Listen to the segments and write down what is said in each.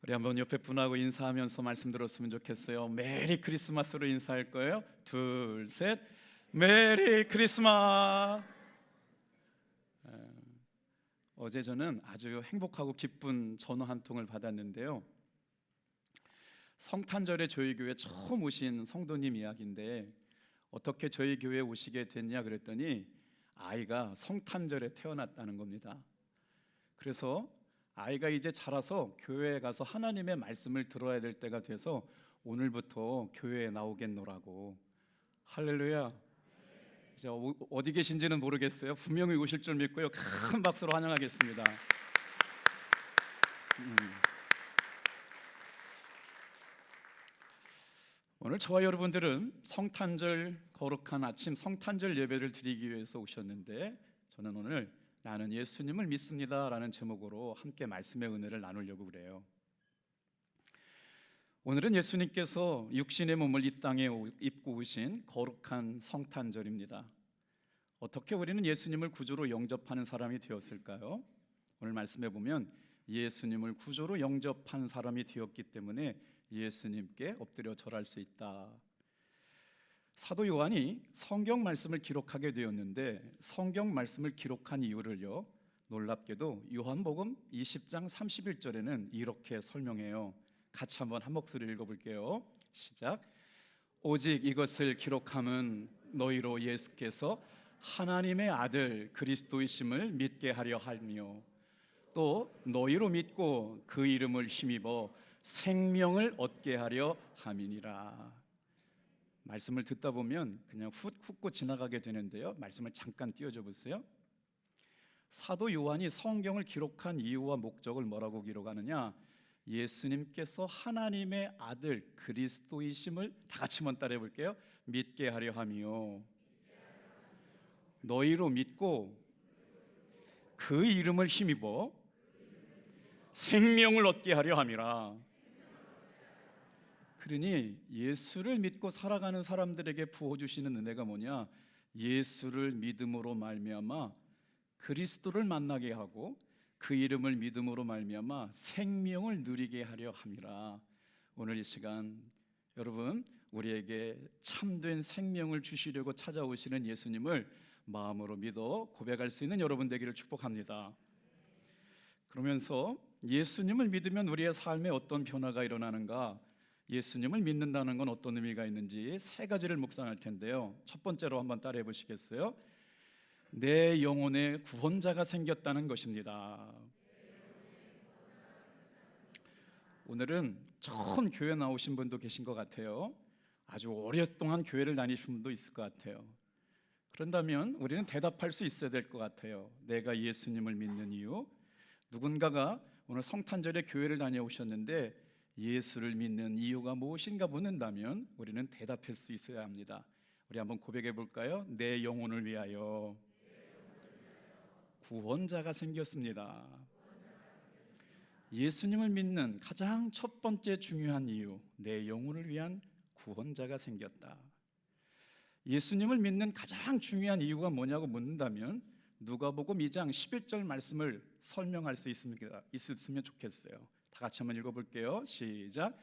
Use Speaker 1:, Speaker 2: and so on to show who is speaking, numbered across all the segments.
Speaker 1: 우리 한번 옆에 분하고 인사하면서 말씀 들었으면 좋겠어요. 메리 크리스마스로 인사할 거예요. 둘, 셋. 메리 크리스마스. 어제 저는 아주 행복하고 기쁜 전화 한 통을 받았는데요. 성탄절에 저희 교회 처음 오신 성도님 이야기인데, 어떻게 저희 교회에 오시게 됐냐 그랬더니 아이가 성탄절에 태어났다는 겁니다. 그래서 아이가 이제 자라서 교회에 가서 하나님의 말씀을 들어야 될 때가 돼서 오늘부터 교회에 나오겠노라고. 할렐루야. 이제 어디 계신지는 모르겠어요. 분명히 오실 줄 믿고요, 큰 박수로 환영하겠습니다. 오늘 저와 여러분들은 성탄절 거룩한 아침 성탄절 예배를 드리기 위해서 오셨는데, 저는 오늘 나는 예수님을 믿습니다 라는 제목으로 함께 말씀의 은혜를 나누려고 그래요. 오늘은 예수님께서 육신의 몸을 이 땅에 입고 오신 거룩한 성탄절입니다. 어떻게 우리는 예수님을 구주로 영접하는 사람이 되었을까요? 오늘 말씀해 보면 예수님을 구주로 영접한 사람이 되었기 때문에 예수님께 엎드려 절할 수 있다. 사도 요한이 성경 말씀을 기록하게 되었는데, 성경 말씀을 기록한 이유를요, 놀랍게도 요한복음 20장 31절에는 이렇게 설명해요. 같이 한번 한 목소리 읽어볼게요. 시작. 오직 이것을 기록함은 너희로 예수께서 하나님의 아들 그리스도이심을 믿게 하려 하며, 또 너희로 믿고 그 이름을 힘입어 생명을 얻게 하려 함이니라. 말씀을 듣다 보면 그냥 훅 지나가게 되는데요, 말씀을 잠깐 띄워줘 보세요. 사도 요한이 성경을 기록한 이유와 목적을 뭐라고 기록하느냐? 예수님께서 하나님의 아들 그리스도이심을, 다 같이 한번 따라해 볼게요. 믿게 하려 하며, 너희로 믿고 그 이름을 힘입어 생명을 얻게 하려 함이라. 그러니 예수를 믿고 살아가는 사람들에게 부어주시는 은혜가 뭐냐? 예수를 믿음으로 말미암아 그리스도를 만나게 하고 그 이름을 믿음으로 말미암아 생명을 누리게 하려 함이라. 오늘 이 시간 여러분, 우리에게 참된 생명을 주시려고 찾아오시는 예수님을 마음으로 믿어 고백할 수 있는 여러분 되기를 축복합니다. 그러면서 예수님을 믿으면 우리의 삶에 어떤 변화가 일어나는가, 예수님을 믿는다는 건 어떤 의미가 있는지 세 가지를 묵상할 텐데요. 첫 번째로 한번 따라해 보시겠어요? 내 영혼에 구원자가 생겼다는 것입니다. 오늘은 처음 교회 나오신 분도 계신 것 같아요. 아주 오랫동안 교회를 다니신 분도 있을 것 같아요. 그런다면 우리는 대답할 수 있어야 될 것 같아요. 내가 예수님을 믿는 이유. 누군가가 오늘 성탄절에 교회를 다녀오셨는데 예수를 믿는 이유가 무엇인가 묻는다면 우리는 대답할 수 있어야 합니다. 우리 한번 고백해 볼까요? 내 영혼을 위하여 구원자가 생겼습니다. 예수님을 믿는 가장 첫 번째 중요한 이유, 내 영혼을 위한 구원자가 생겼다. 예수님을 믿는 가장 중요한 이유가 뭐냐고 묻는다면 누가복음 2장 11절 말씀을 설명할 수 있으면 좋겠어요. 다 같이 한번 읽어볼게요. 시작.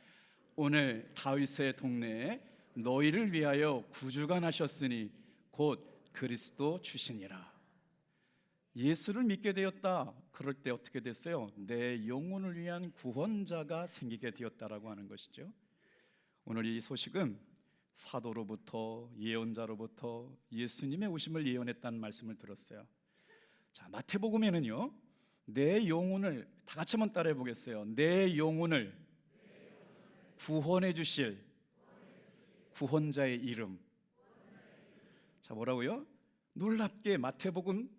Speaker 1: 오늘 다윗의 동네에 너희를 위하여 구주가 나셨으니 곧 그리스도 주시니라. 예수를 믿게 되었다. 그럴 때 어떻게 됐어요? 내 영혼을 위한 구원자가 생기게 되었다라고 하는 것이죠. 오늘 이 소식은 사도로부터, 예언자로부터 예수님의 오심을 예언했다는 말씀을 들었어요. 자, 마태복음에는요, 내 영혼을, 다 같이 한번 따라해 보겠어요. 내 영혼을 구원해 주실 구원자의 이름. 자, 뭐라고요? 놀랍게 마태복음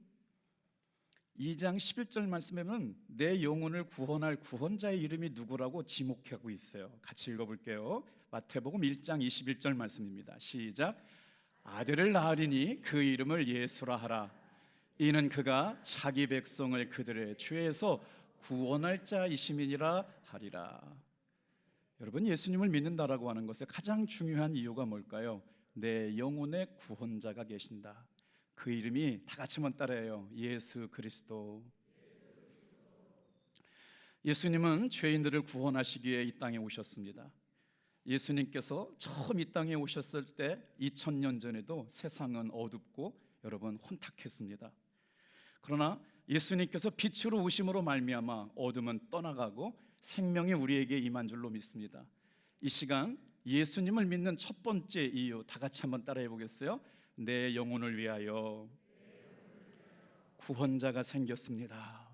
Speaker 1: 2장 11절 말씀에는 내 영혼을 구원할 구원자의 이름이 누구라고 지목하고 있어요. 같이 읽어볼게요. 마태복음 1장 21절 말씀입니다. 시작. 아들을 낳으리니 그 이름을 예수라 하라. 이는 그가 자기 백성을 그들의 죄에서 구원할 자이심이니라 하리라. 여러분, 예수님을 믿는다라고 하는 것의 가장 중요한 이유가 뭘까요? 내 영혼의 구원자가 계신다. 그 이름이, 다 같이 한번 따라해요. 예수 그리스도. 예수님은 죄인들을 구원하시기 위해 이 땅에 오셨습니다. 예수님께서 처음 이 땅에 오셨을 때 2000년 전에도 세상은 어둡고 여러분 혼탁했습니다. 그러나 예수님께서 빛으로 오심으로 말미암아 어둠은 떠나가고 생명이 우리에게 임한 줄로 믿습니다. 이 시간 예수님을 믿는 첫 번째 이유 다 같이 한번 따라해 보겠어요? 내 영혼을 위하여 구원자가 생겼습니다.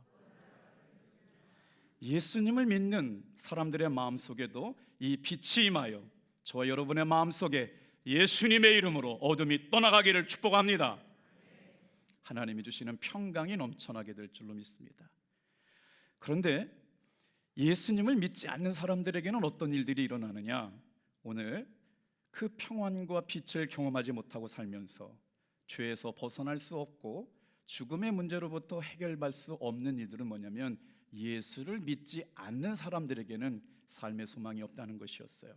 Speaker 1: 예수님을 믿는 사람들의 마음속에도 이 빛이 임하여 저와 여러분의 마음속에 예수님의 이름으로 어둠이 떠나가기를 축복합니다. 하나님이 주시는 평강이 넘쳐나게 될 줄로 믿습니다. 그런데 예수님을 믿지 않는 사람들에게는 어떤 일들이 일어나느냐? 오늘 그 평안과 빛을 경험하지 못하고 살면서 죄에서 벗어날 수 없고 죽음의 문제로부터 해결받을 수 없는 이들은 뭐냐면 예수를 믿지 않는 사람들에게는 삶의 소망이 없다는 것이었어요.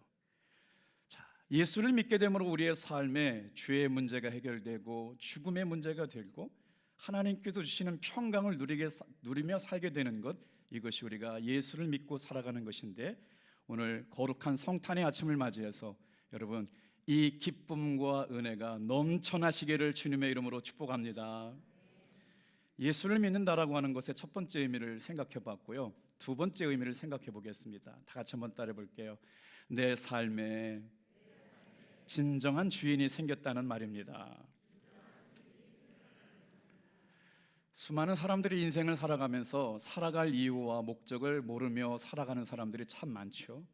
Speaker 1: 자, 예수를 믿게 됨으로 우리의 삶에 죄의 문제가 해결되고 죽음의 문제가 되고 하나님께서 주시는 평강을 누리며 살게 되는 것, 이것이 우리가 예수를 믿고 살아가는 것인데 오늘 거룩한 성탄의 아침을 맞이해서 여러분 이 기쁨과 은혜가 넘쳐나시기를 주님의 이름으로 축복합니다. 예수를 믿는다라고 하는 것의 첫 번째 의미를 생각해 봤고요. 두 번째 의미를 생각해 보겠습니다. 다 같이 한번 따라해 볼게요. 내 삶에 진정한 주인이 생겼다는 말입니다. 수많은 사람들이 인생을 살아가면서 살아갈 이유와 목적을 모르며 살아가는 사람들이 참 많죠.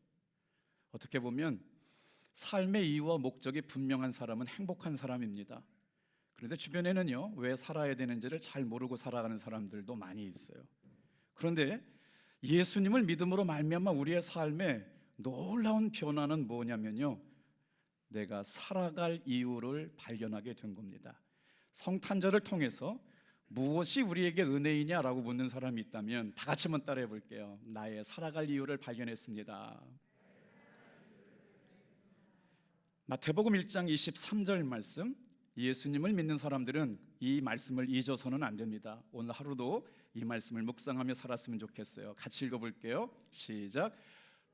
Speaker 1: 어떻게 보면 삶의 이유와 목적이 분명한 사람은 행복한 사람입니다. 그런데 주변에는요, 왜 살아야 되는지를 잘 모르고 살아가는 사람들도 많이 있어요. 그런데 예수님을 믿음으로 말미암아 우리의 삶에 놀라운 변화는 뭐냐면요, 내가 살아갈 이유를 발견하게 된 겁니다. 성탄절을 통해서 무엇이 우리에게 은혜이냐라고 묻는 사람이 있다면 다 같이 한번 따라해 볼게요. 나의 살아갈 이유를 발견했습니다. 마태복음 1장 23절 말씀, 예수님을 믿는 사람들은 이 말씀을 잊어서는 안 됩니다. 오늘 하루도 이 말씀을 묵상하며 살았으면 좋겠어요. 같이 읽어볼게요. 시작.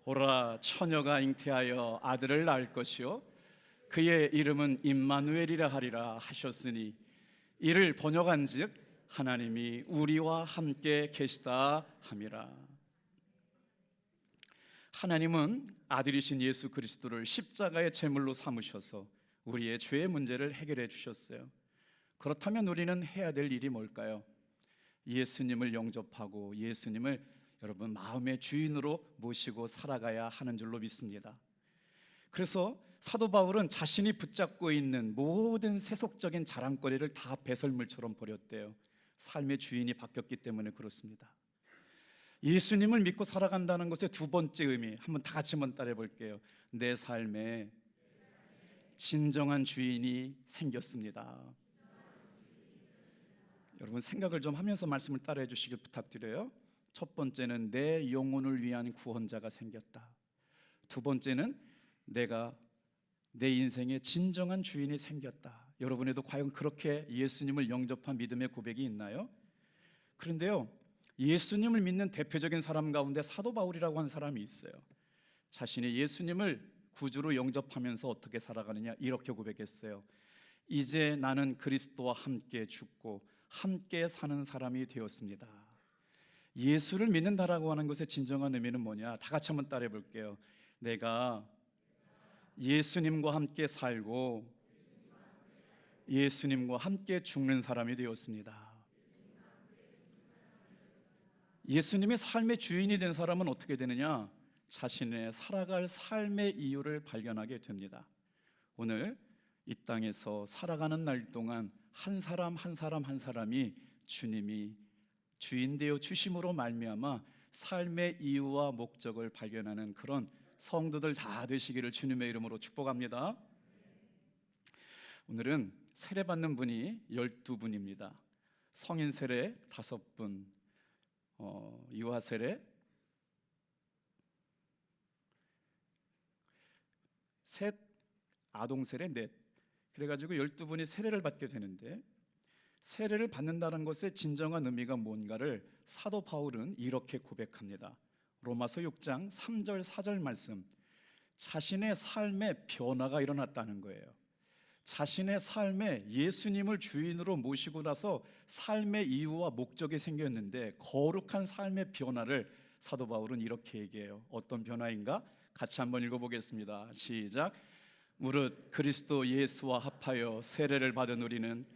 Speaker 1: 보라, 처녀가 잉태하여 아들을 낳을 것이요 그의 이름은 임마누엘이라 하리라 하셨으니 이를 번역한즉 하나님이 우리와 함께 계시다 함이라. 하나님은 아들이신 예수 그리스도를 십자가의 제물로 삼으셔서 우리의 죄의 문제를 해결해 주셨어요. 그렇다면 우리는 해야 될 일이 뭘까요? 예수님을 영접하고 예수님을 여러분 마음의 주인으로 모시고 살아가야 하는 줄로 믿습니다. 그래서 사도 바울은 자신이 붙잡고 있는 모든 세속적인 자랑거리를 다 배설물처럼 버렸대요. 삶의 주인이 바뀌었기 때문에 그렇습니다. 예수님을 믿고 살아간다는 것의 두 번째 의미, 한번 다 같이 한번 따라해 볼게요. 내 삶에 진정한 주인이 생겼습니다. 여러분 생각을 좀 하면서 말씀을 따라해 주시길 부탁드려요. 첫 번째는 내 영혼을 위한 구원자가 생겼다. 두 번째는 내가 내 인생의 진정한 주인이 생겼다. 여러분에도 과연 그렇게 예수님을 영접한 믿음의 고백이 있나요? 그런데요, 예수님을 믿는 대표적인 사람 가운데 사도 바울이라고 하는 사람이 있어요. 자신이 예수님을 구주로 영접하면서 어떻게 살아가느냐 이렇게 고백했어요. 이제 나는 그리스도와 함께 죽고 함께 사는 사람이 되었습니다. 예수를 믿는다라고 하는 것의 진정한 의미는 뭐냐? 다 같이 한번 따라해 볼게요. 내가 예수님과 함께 살고 예수님과 함께 죽는 사람이 되었습니다. 예수님의 삶의 주인이 된 사람은 어떻게 되느냐? 자신의 살아갈 삶의 이유를 발견하게 됩니다. 오늘 이 땅에서 살아가는 날 동안 한 사람 한 사람 한 사람이 주님이 주인 되어 주심으로 말미암아 삶의 이유와 목적을 발견하는 그런 성도들 다 되시기를 주님의 이름으로 축복합니다. 오늘은 세례받는 분이 12분입니다. 성인 세례 5분, 유아 세례 셋, 아동 세례 넷, 그래가지고 12분이 세례를 받게 되는데, 세례를 받는다는 것의 진정한 의미가 뭔가를 사도 바울은 이렇게 고백합니다. 로마서 6장 3절 4절 말씀, 자신의 삶에 변화가 일어났다는 거예요. 자신의 삶에 예수님을 주인으로 모시고 나서 삶의 이유와 목적이 생겼는데 거룩한 삶의 변화를 사도 바울은 이렇게 얘기해요. 어떤 변화인가? 같이 한번 읽어보겠습니다. 시작. 무릇 그리스도 예수와 합하여 세례를 받은 우리는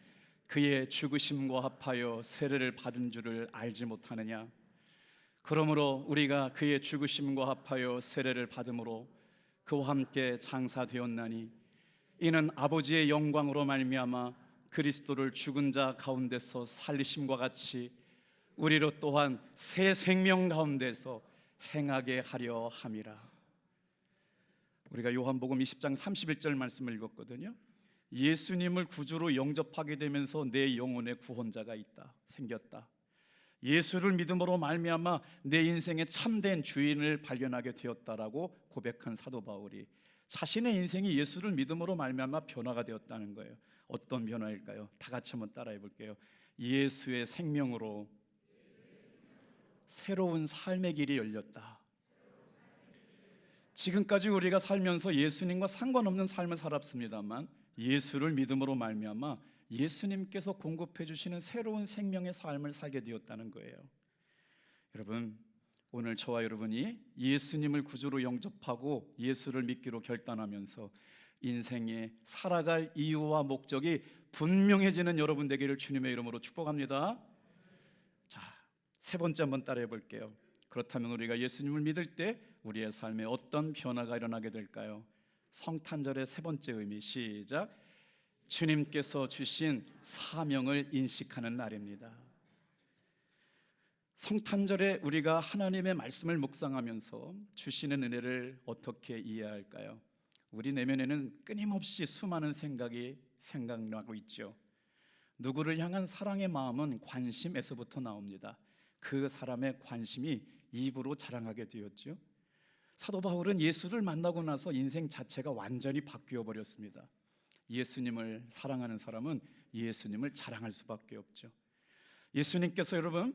Speaker 1: 그의 죽으심과 합하여 세례를 받은 줄을 알지 못하느냐? 그러므로 우리가 그의 죽으심과 합하여 세례를 받음으로 그와 함께 장사되었나니 이는 아버지의 영광으로 말미암아 그리스도를 죽은 자 가운데서 살리심과 같이 우리로 또한 새 생명 가운데서 행하게 하려 함이라. 우리가 요한복음 20장 31절 말씀을 읽었거든요. 예수님을 구주로 영접하게 되면서 내 영혼의 구원자가 생겼다. 예수를 믿음으로 말미암아 내 인생의 참된 주인을 발견하게 되었다라고 고백한 사도 바울이 자신의 인생이 예수를 믿음으로 말미암아 변화가 되었다는 거예요. 어떤 변화일까요? 다 같이 한번 따라해 볼게요. 예수의 생명으로 새로운 삶의 길이 열렸다. 지금까지 우리가 살면서 예수님과 상관없는 삶을 살았습니다만 예수를 믿음으로 말미암아 예수님께서 공급해 주시는 새로운 생명의 삶을 살게 되었다는 거예요. 여러분, 오늘 저와 여러분이 예수님을 구주로 영접하고 예수를 믿기로 결단하면서 인생에 살아갈 이유와 목적이 분명해지는 여러분 되기를 주님의 이름으로 축복합니다. 자, 세 번째 한번 따라해 볼게요. 그렇다면 우리가 예수님을 믿을 때 우리의 삶에 어떤 변화가 일어나게 될까요? 성탄절의 세 번째 의미, 시작. 주님께서 주신 사명을 인식하는 날입니다. 성탄절에 우리가 하나님의 말씀을 묵상하면서 주시는 은혜를 어떻게 이해할까요? 우리 내면에는 끊임없이 수많은 생각이 생각나고 있죠. 누구를 향한 사랑의 마음은 관심에서부터 나옵니다. 그 사람의 관심이 입으로 자랑하게 되었죠. 사도 바울은 예수를 만나고 나서 인생 자체가 완전히 바뀌어 버렸습니다. 예수님을 사랑하는 사람은 예수님을 자랑할 수밖에 없죠. 예수님께서 여러분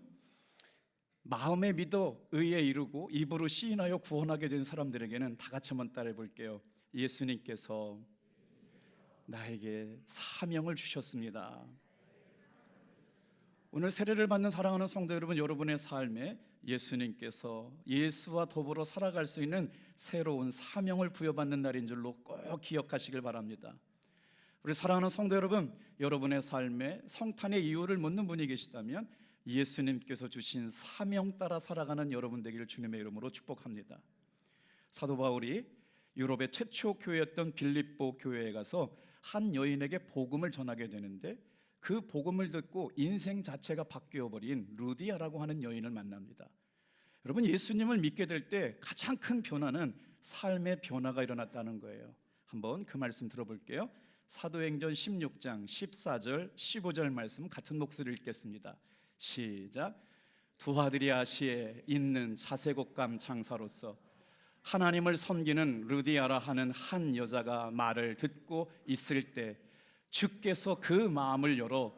Speaker 1: 마음에 믿어 의에 이르고 입으로 시인하여 구원하게 된 사람들에게는 다 같이 한번 따라해 볼게요. 예수님께서 나에게 사명을 주셨습니다. 오늘 세례를 받는 사랑하는 성도 여러분, 여러분의 삶에 예수님께서 예수와 더불어 살아갈 수 있는 새로운 사명을 부여받는 날인 줄로 꼭 기억하시길 바랍니다. 우리 사랑하는 성도 여러분, 여러분의 삶에 성탄의 이유를 묻는 분이 계시다면 예수님께서 주신 사명 따라 살아가는 여러분 되기를 주님의 이름으로 축복합니다. 사도 바울이 유럽의 최초 교회였던 빌립보 교회에 가서 한 여인에게 복음을 전하게 되는데 그 복음을 듣고 인생 자체가 바뀌어버린 루디아라고 하는 여인을 만납니다. 여러분, 예수님을 믿게 될 때 가장 큰 변화는 삶의 변화가 일어났다는 거예요. 한번 그 말씀 들어볼게요. 사도행전 16장 14절 15절 말씀 같은 목소리를 읽겠습니다. 시작. 두 아들이 아시에 있는 자색옷감 장사로서 하나님을 섬기는 루디아라 하는 한 여자가 말을 듣고 있을 때 주께서 그 마음을 열어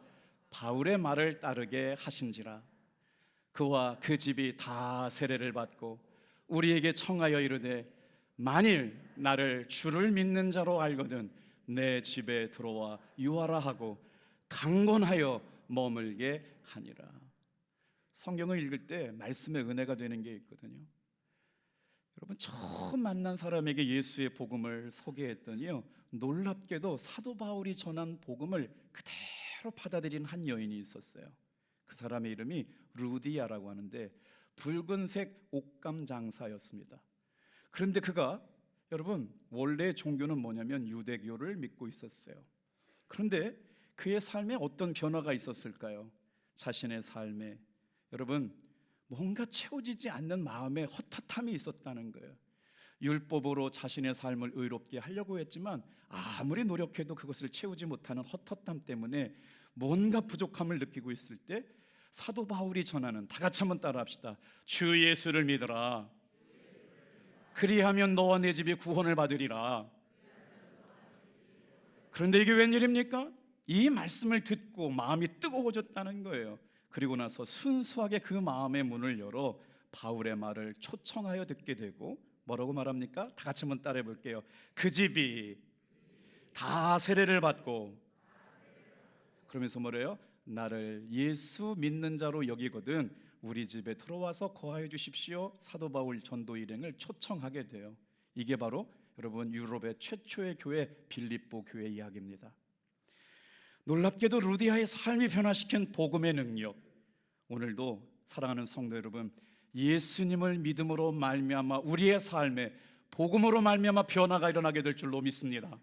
Speaker 1: 바울의 말을 따르게 하신지라. 그와 그 집이 다 세례를 받고 우리에게 청하여 이르되 만일 나를 주를 믿는 자로 알거든 내 집에 들어와 유하라 하고 강권하여 머물게 하니라. 성경을 읽을 때 말씀의 은혜가 되는 게 있거든요. 여러분, 처음 만난 사람에게 예수의 복음을 소개했더니요, 놀랍게도 사도 바울이 전한 복음을 그대로 받아들인 한 여인이 있었어요. 그 사람의 이름이 루디아라고 하는데 붉은색 옷감 장사였습니다. 그런데 그가 여러분 원래 종교는 뭐냐면 유대교를 믿고 있었어요. 그런데 그의 삶에 어떤 변화가 있었을까요? 자신의 삶에 여러분 뭔가 채워지지 않는 마음에 헛헛함이 있었다는 거예요. 율법으로 자신의 삶을 의롭게 하려고 했지만 아무리 노력해도 그것을 채우지 못하는 헛헛함 때문에 뭔가 부족함을 느끼고 있을 때 사도 바울이 전하는, 다 같이 한번 따라합시다. 주 예수를 믿어라. 그리하면 너와 내 집이 구원을 받으리라. 그런데 이게 웬일입니까? 이 말씀을 듣고 마음이 뜨거워졌다는 거예요. 그리고 나서 순수하게 그 마음의 문을 열어 바울의 말을 초청하여 듣게 되고 뭐라고 말합니까? 다 같이 한번 따라해 볼게요. 그 집이 다 세례를 받고, 그러면서 뭐래요? 나를 예수 믿는 자로 여기거든 우리 집에 들어와서 거하여 주십시오. 사도 바울 전도 일행을 초청하게 돼요. 이게 바로 여러분 유럽의 최초의 교회 빌립보 교회 이야기입니다. 놀랍게도 루디아의 삶이 변화시킨 복음의 능력, 오늘도 사랑하는 성도 여러분, 예수님을 믿음으로 말미암아 우리의 삶에 복음으로 말미암아 변화가 일어나게 될 줄로 믿습니다.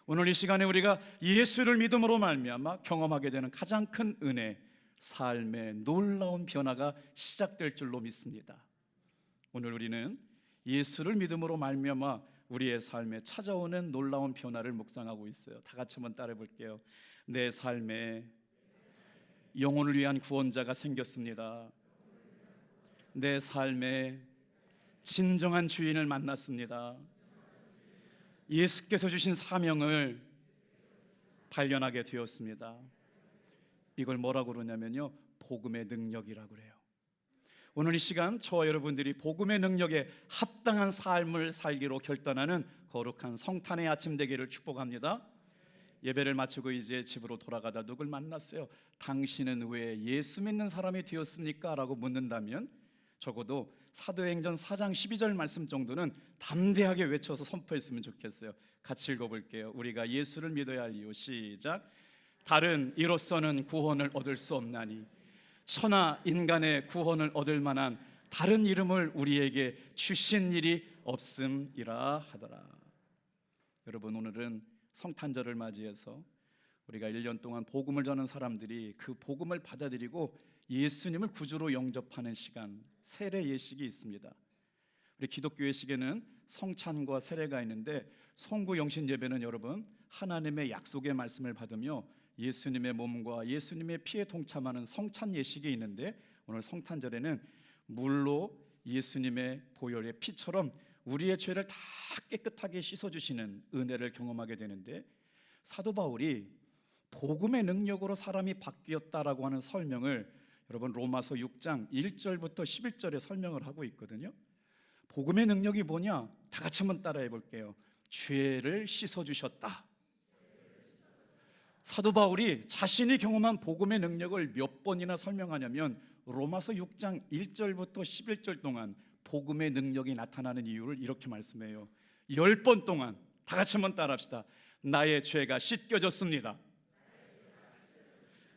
Speaker 1: 오늘 이 시간에 우리가 예수를 믿음으로 말미암아 경험하게 되는 가장 큰 은혜, 삶의 놀라운 변화가 시작될 줄로 믿습니다. 오늘 우리는 예수를 믿음으로 말미암아 우리의 삶에 찾아오는 놀라운 변화를 묵상하고 있어요. 다 같이 한번 따라해 볼게요. 내 삶에 영혼을 위한 구원자가 생겼습니다. 내 삶에 진정한 주인을 만났습니다. 예수께서 주신 사명을 발견하게 되었습니다. 이걸 뭐라고 그러냐면요, 복음의 능력이라고 그래요. 오늘 이 시간 저와 여러분들이 복음의 능력에 합당한 삶을 살기로 결단하는 거룩한 성탄의 아침 되기를 축복합니다. 예배를 마치고 이제 집으로 돌아가다 누굴 만났어요. 당신은 왜 예수 믿는 사람이 되었습니까? 라고 묻는다면 적어도 사도행전 4장 12절 말씀 정도는 담대하게 외쳐서 선포했으면 좋겠어요. 같이 읽어볼게요. 우리가 예수를 믿어야 할 이유, 시작. 다른 이로서는 구원을 얻을 수 없나니 천하 인간의 구원을 얻을 만한 다른 이름을 우리에게 주신 일이 없음이라 하더라. 여러분, 오늘은 성탄절을 맞이해서 우리가 1년 동안 복음을 전하는 사람들이 그 복음을 받아들이고 예수님을 구주로 영접하는 시간, 세례 예식이 있습니다. 우리 기독교 예식에는 성찬과 세례가 있는데 성구 영신 예배는 여러분 하나님의 약속의 말씀을 받으며 예수님의 몸과 예수님의 피에 동참하는 성찬 예식이 있는데, 오늘 성탄절에는 물로 예수님의 보혈의 피처럼 우리의 죄를 다 깨끗하게 씻어주시는 은혜를 경험하게 되는데, 사도 바울이 복음의 능력으로 사람이 바뀌었다라고 하는 설명을 여러분 로마서 6장 1절부터 11절에 설명을 하고 있거든요. 복음의 능력이 뭐냐? 다 같이 한번 따라해 볼게요. 죄를 씻어주셨다. 사도 바울이 자신이 경험한 복음의 능력을 몇 번이나 설명하냐면 로마서 6장 1절부터 11절 동안 복음의 능력이 나타나는 이유를 이렇게 말씀해요. 10번 동안 다 같이 한번 따라합시다. 나의 죄가 씻겨졌습니다.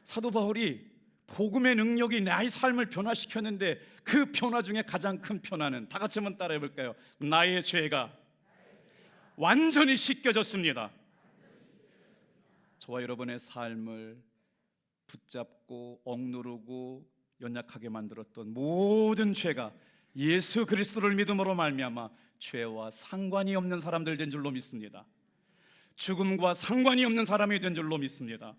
Speaker 1: 사도 바울이 복음의 능력이 나의 삶을 변화시켰는데 그 변화 중에 가장 큰 변화는 다 같이 한번 따라해 볼까요? 나의 죄가 완전히 씻겨졌습니다. 저와 여러분의 삶을 붙잡고 억누르고 연약하게 만들었던 모든 죄가 예수 그리스도를 믿음으로 말미암아 죄와 상관이 없는 사람들 된 줄로 믿습니다. 죽음과 상관이 없는 사람이 된 줄로 믿습니다.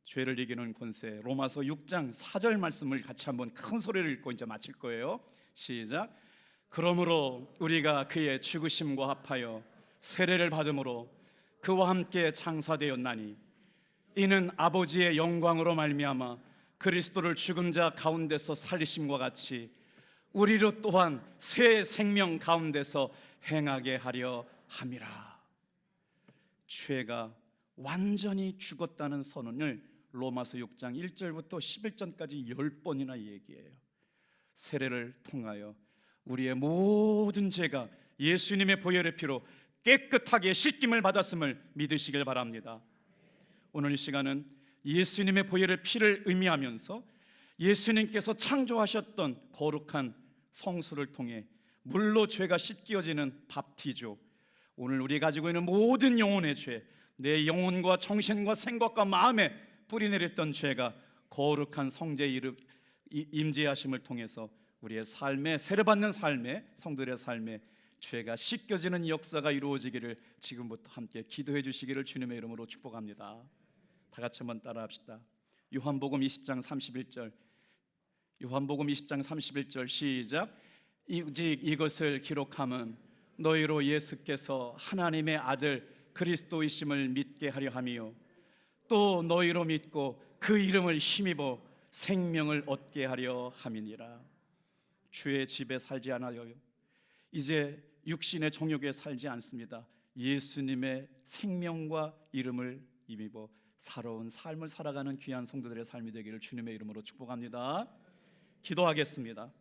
Speaker 1: 죄를 이기는 권세, 로마서 6장 4절 말씀을 같이 한번 큰 소리를 읽고 이제 마칠 거예요. 시작. 그러므로 우리가 그의 죽으심과 합하여 세례를 받음으로 그와 함께 창사되었나니 이는 아버지의 영광으로 말미암아 그리스도를 죽은 자 가운데서 살리심과 같이 우리로 또한 새 생명 가운데서 행하게 하려 함이라. 죄가 완전히 죽었다는 선언을 로마서 6장 1절부터 11절까지 10번이나 얘기해요. 세례를 통하여 우리의 모든 죄가 예수님의 보혈의 피로 깨끗하게 씻김을 받았음을 믿으시길 바랍니다. 오늘 이 시간은 예수님의 보혈의 피를 의미하면서 예수님께서 창조하셨던 거룩한 성수를 통해 물로 죄가 씻겨지는 밥티조, 오늘 우리 가지고 있는 모든 영혼의 죄, 내 영혼과 정신과 생각과 마음에 뿌리내렸던 죄가 거룩한 성제의 임재하심을 통해서 우리의 삶에, 세례받는 삶에, 성들의 삶에 죄가 씻겨지는 역사가 이루어지기를 지금부터 함께 기도해 주시기를 주님의 이름으로 축복합니다. 다 같이 한번 따라합시다. 요한복음 20장 31절, 요한복음 20장 31절 시작. 이것을 기록함은 너희로 예수께서 하나님의 아들 그리스도이심을 믿게 하려 함이요 또 너희로 믿고 그 이름을 힘입어 생명을 얻게 하려 함이니라. 주의 집에 살지 않아요. 이제 육신의 정욕에 살지 않습니다. 예수님의 생명과 이름을 입어 살아온 삶을 살아가는 귀한 성도들의 삶이 되기를 주님의 이름으로 축복합니다. 기도하겠습니다.